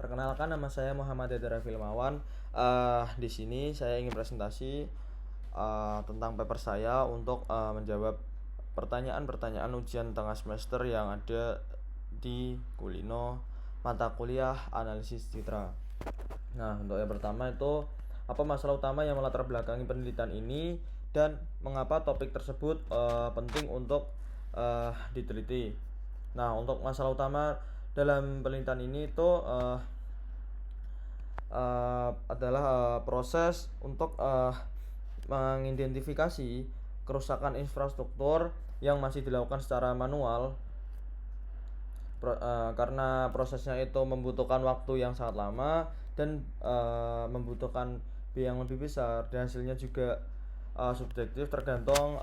Perkenalkan, nama saya Muhammad Dedera Filmawan. Di sini saya ingin presentasi tentang paper saya untuk menjawab pertanyaan-pertanyaan ujian tengah semester yang ada di Kulino mata kuliah analisis citra. Nah, untuk yang pertama itu, apa masalah utama yang melatar belakangi penelitian ini dan mengapa topik tersebut penting untuk diteliti. Nah, untuk masalah utama dalam penelitian ini itu adalah proses untuk mengidentifikasi kerusakan infrastruktur yang masih dilakukan secara manual, karena prosesnya itu membutuhkan waktu yang sangat lama dan membutuhkan biaya yang lebih besar, dan hasilnya juga subjektif tergantung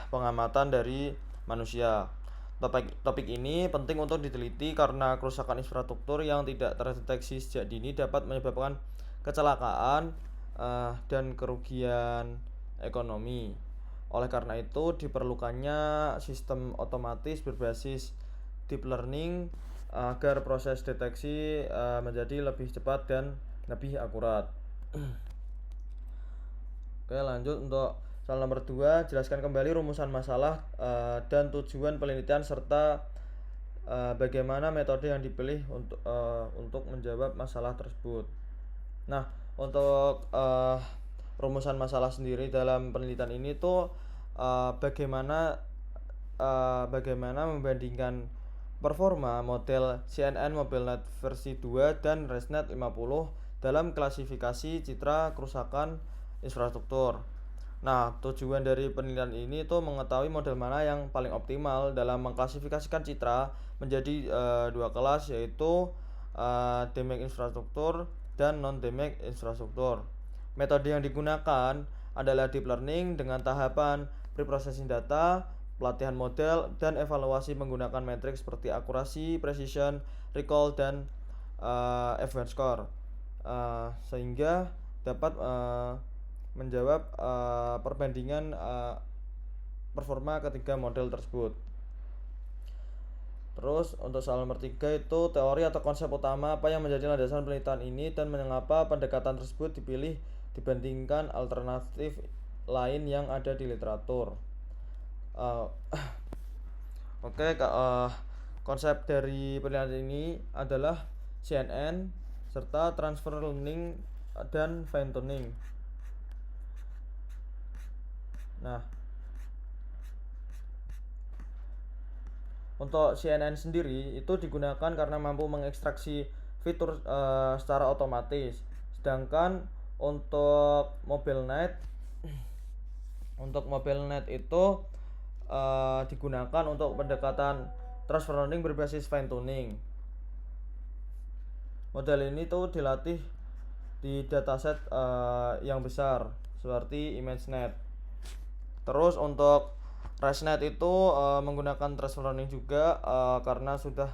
pengamatan dari manusia. Topik ini penting untuk diteliti karena kerusakan infrastruktur yang tidak terdeteksi sejak dini dapat menyebabkan kecelakaan dan kerugian ekonomi. Oleh karena itu, diperlukannya sistem otomatis berbasis deep learning agar proses deteksi menjadi lebih cepat dan lebih akurat. Oke, lanjut untuk soal nomor 2, jelaskan kembali rumusan masalah dan tujuan penelitian serta bagaimana metode yang dipilih untuk menjawab masalah tersebut. Nah, untuk rumusan masalah sendiri dalam penelitian ini tuh bagaimana membandingkan performa model CNN MobileNet versi 2 dan ResNet 50 dalam klasifikasi citra kerusakan infrastruktur. Nah, tujuan dari penelitian ini itu mengetahui model mana yang paling optimal dalam mengklasifikasikan citra menjadi dua kelas, yaitu damage infrastruktur dan non damage infrastruktur. Metode yang digunakan adalah deep learning dengan tahapan preprocessing data, pelatihan model, dan evaluasi menggunakan metrik seperti akurasi, precision, recall, dan F1 score, sehingga dapat menjawab perbandingan performa ketiga model tersebut. Terus untuk soal nomor 3 itu teori atau konsep utama apa yang menjadi landasan penelitian ini dan mengapa pendekatan tersebut dipilih dibandingkan alternatif lain yang ada di literatur. Konsep dari penelitian ini adalah CNN serta transfer learning dan fine tuning. Nah, untuk CNN sendiri itu digunakan karena mampu mengekstraksi fitur secara otomatis. Sedangkan untuk MobileNet itu digunakan untuk pendekatan transfer learning berbasis fine tuning. Model ini tuh dilatih di dataset yang besar seperti ImageNet. Terus untuk ResNet itu menggunakan transfer learning juga karena sudah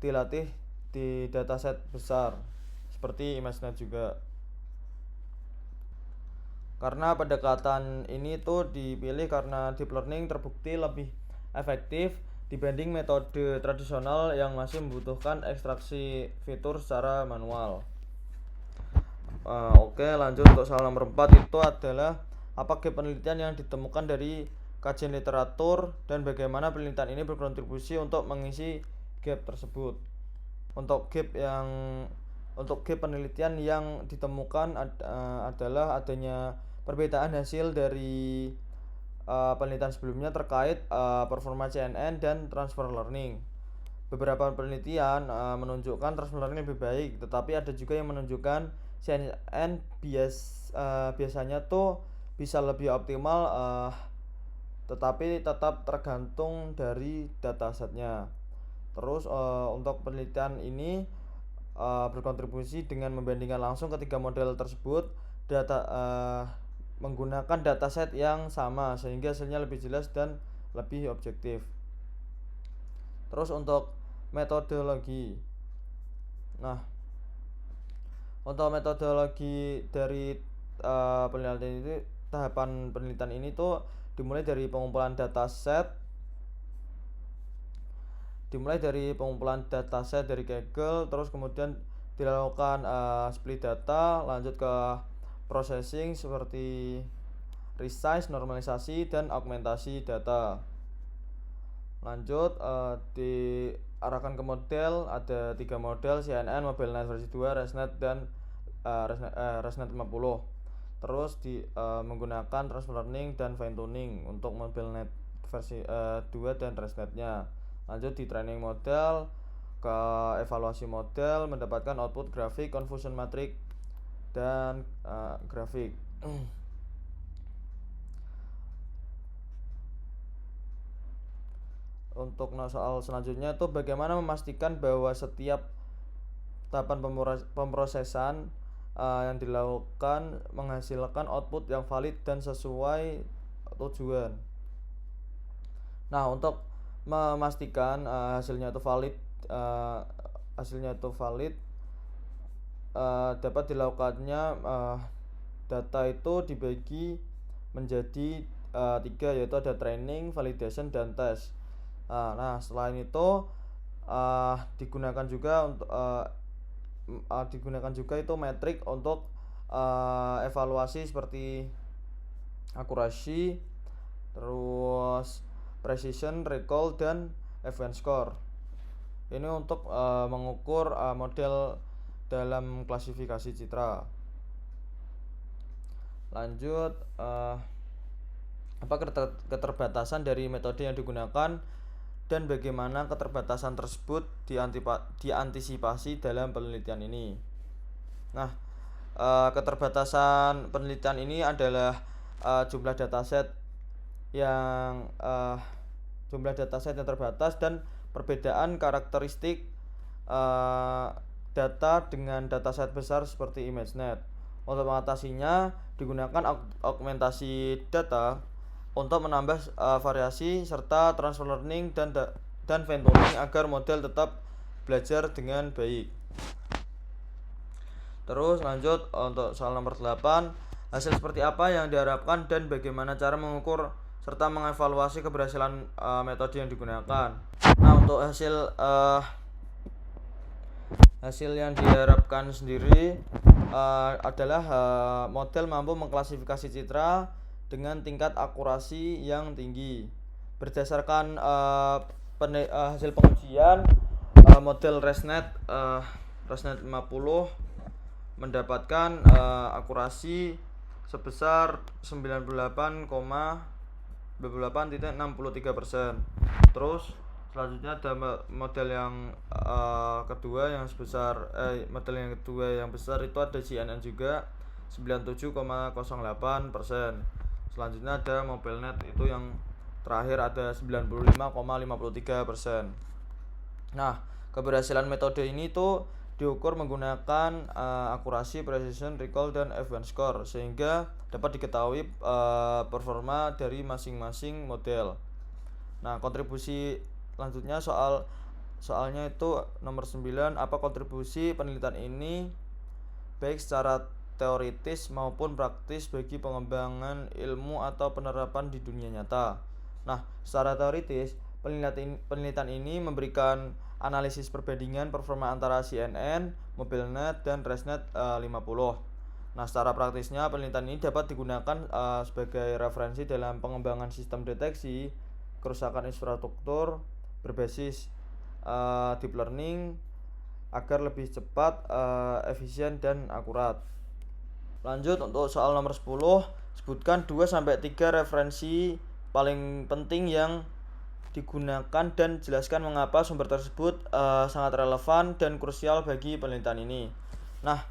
dilatih di dataset besar seperti ImageNet juga. Karena pendekatan ini tuh dipilih karena deep learning terbukti lebih efektif dibanding metode tradisional yang masih membutuhkan ekstraksi fitur secara manual. Lanjut untuk soal nomor 4 itu adalah apa gap penelitian yang ditemukan dari kajian literatur dan bagaimana penelitian ini berkontribusi untuk mengisi gap tersebut. Untuk gap penelitian yang ditemukan adalah adanya perbedaan hasil dari penelitian sebelumnya terkait performa CNN dan transfer learning. Beberapa penelitian menunjukkan transfer learning lebih baik, tetapi ada juga yang menunjukkan CNN biasanya tuh bisa lebih optimal, tetapi tetap tergantung dari datasetnya. Terus untuk penelitian ini berkontribusi dengan membandingkan langsung ketiga model tersebut menggunakan dataset yang sama sehingga hasilnya lebih jelas dan lebih objektif. Terus untuk metodologi. Nah, untuk metodologi dari penelitian ini, tahapan penelitian ini tuh dimulai dari pengumpulan dataset dari Kaggle, terus kemudian dilakukan split data, lanjut ke processing seperti resize, normalisasi, dan augmentasi data. Lanjut diarahkan ke model, ada 3 model, CNN, MobileNet versi 2, ResNet, dan ResNet 50. Terus menggunakan transfer learning dan fine tuning untuk MobileNet versi 2 dan ResNetnya. Lanjut di training model, ke evaluasi model, mendapatkan output grafik, confusion matrix, dan grafik. Untuk soal selanjutnya itu bagaimana memastikan bahwa setiap tahapan pemrosesan yang dilakukan menghasilkan output yang valid dan sesuai tujuan. Nah, untuk memastikan hasilnya itu valid, dapat dilakukannya data itu dibagi menjadi 3, yaitu ada training, validation, dan test. Nah, selain itu digunakan juga itu metrik untuk evaluasi seperti akurasi, terus precision, recall, dan event score. Ini untuk mengukur model dalam klasifikasi citra. Lanjut, apa keterbatasan dari metode yang digunakan dan bagaimana keterbatasan tersebut diantisipasi dalam penelitian ini. Nah, keterbatasan penelitian ini adalah jumlah dataset yang terbatas dan perbedaan karakteristik data dengan dataset besar seperti ImageNet. Untuk mengatasinya digunakan augmentasi data untuk menambah variasi serta transfer learning dan fine tuning agar model tetap belajar dengan baik. Terus lanjut untuk soal nomor 8, hasil seperti apa yang diharapkan dan bagaimana cara mengukur serta mengevaluasi keberhasilan metode yang digunakan. Nah, untuk hasil yang diharapkan sendiri adalah model mampu mengklasifikasi citra dengan tingkat akurasi yang tinggi. Berdasarkan hasil pengujian, model ResNet 50 mendapatkan akurasi sebesar 98,63%. Terus selanjutnya ada model yang kedua yang besar itu ada CNN juga 97,08%. Selanjutnya ada MobileNet itu yang terakhir ada 95,53%. Nah, keberhasilan metode ini tuh diukur menggunakan akurasi, precision, recall, dan event score sehingga dapat diketahui performa dari masing-masing model. Nah, kontribusi selanjutnya soalnya itu nomor 9, apa kontribusi penelitian ini baik secara teoritis maupun praktis bagi pengembangan ilmu atau penerapan di dunia nyata. Nah, secara teoritis penelitian ini memberikan analisis perbandingan performa antara CNN, MobileNet, dan ResNet 50. Nah, secara praktisnya penelitian ini dapat digunakan sebagai referensi dalam pengembangan sistem deteksi kerusakan infrastruktur berbasis deep learning agar lebih cepat, efisien, dan akurat. Lanjut untuk soal nomor 10, sebutkan 2-3 referensi paling penting yang digunakan dan jelaskan mengapa sumber tersebut sangat relevan dan krusial bagi penelitian ini. Nah,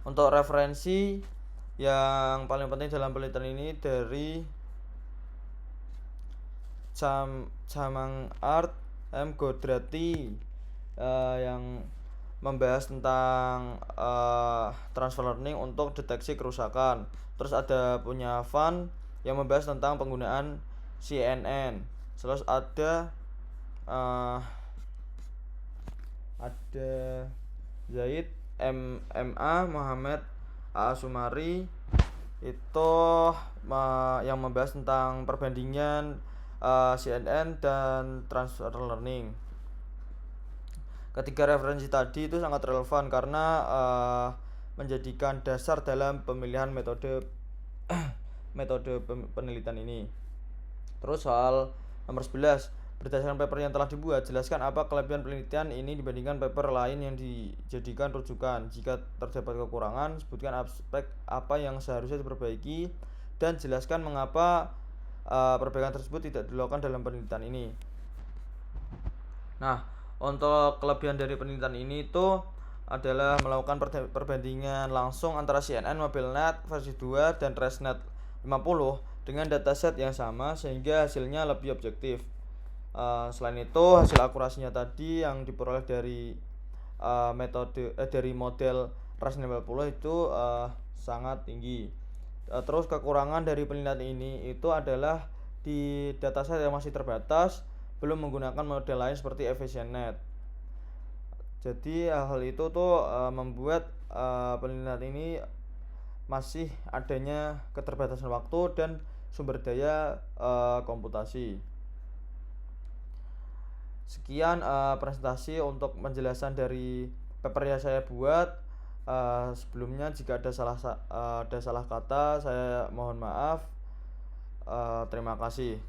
untuk referensi yang paling penting dalam penelitian ini dari Chamang-Art, M. Godrati yang membahas tentang transfer learning untuk deteksi kerusakan. Terus ada punya Van yang membahas tentang penggunaan CNN. Terus ada Zaid MA Muhammad Sumari itu yang membahas tentang perbandingan CNN dan transfer learning. Ketiga referensi tadi itu sangat relevan karena menjadikan dasar dalam pemilihan metode penelitian ini. Terus soal nomor 11, berdasarkan paper yang telah dibuat, jelaskan apa kelebihan penelitian ini dibandingkan paper lain yang dijadikan rujukan. Jika terdapat kekurangan, sebutkan aspek apa yang seharusnya diperbaiki dan jelaskan mengapa perbaikan tersebut tidak dilakukan dalam penelitian ini. Nah, untuk kelebihan dari penelitian ini itu adalah melakukan perbandingan langsung antara CNN MobileNet versi 2 dan ResNet 50 dengan dataset yang sama sehingga hasilnya lebih objektif. Selain itu, hasil akurasinya tadi yang diperoleh dari dari model ResNet 50 itu sangat tinggi. Terus kekurangan dari penelitian ini itu adalah di dataset yang masih terbatas, belum menggunakan model lain seperti EfficientNet. Jadi hal itu tuh membuat penelitian ini masih adanya keterbatasan waktu dan sumber daya komputasi. Sekian presentasi untuk penjelasan dari paper yang saya buat. Sebelumnya jika ada salah kata saya mohon maaf. Terima kasih.